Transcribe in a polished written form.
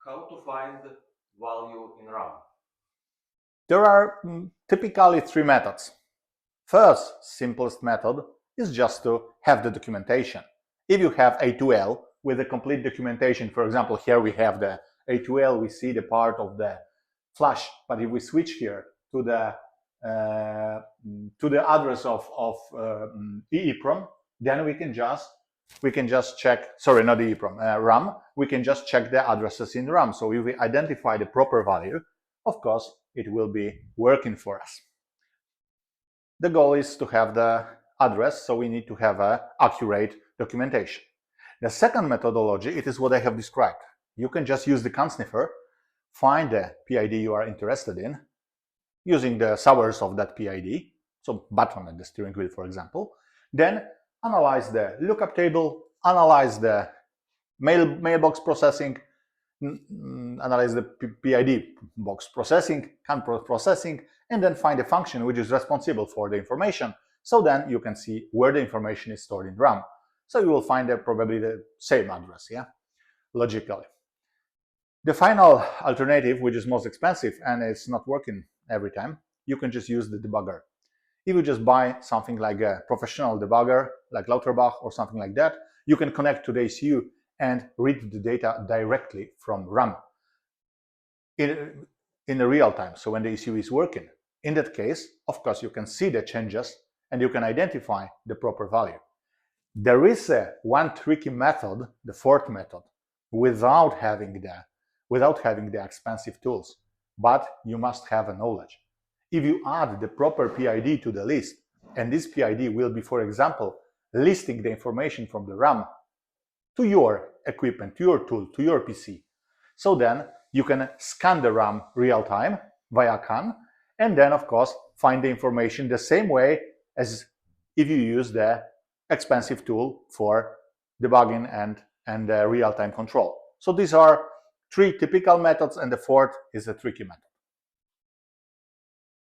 How to find value in RAM? There are typically three methods. First, simplest method is just to have the documentation. If you have A2L with the complete documentation, for example, here we have the A2L, we see the part of the flash, but if we switch here to the address of EEPROM, then we can just check, sorry, not EEPROM, RAM, we can just check the addresses in RAM. So if we identify the proper value, of course, it will be working for us. The goal is to have the address, so we need to have an accurate documentation. The second methodology, it is what I have described. You can just use the CAN sniffer, find the PID you are interested in, using the source of that PID, so button at the steering wheel, for example, then analyze the lookup table, analyze the mailbox processing, analyze the PID box processing, CAN processing, and then find a function which is responsible for the information. So then you can see where the information is stored in RAM. So you will find probably the same address, yeah, logically. The final alternative, which is most expensive and it's not working every time, you can just use the debugger. If you just buy something like a professional debugger, like Lauterbach or something like that, you can connect to the ECU and read the data directly from RAM in the real time, so when the ECU is working. In that case, of course, you can see the changes and you can identify the proper value. There is one tricky method, the fourth method, without having the expensive tools, but you must have a knowledge. If you add the proper PID to the list, and this PID will be, for example, listing the information from the RAM to your equipment, to your tool, to your PC. So then you can scan the RAM real time via CAN, and then, of course, find the information the same way as if you use the expensive tool for debugging and real-time control. So these are three typical methods, and the fourth is a tricky method.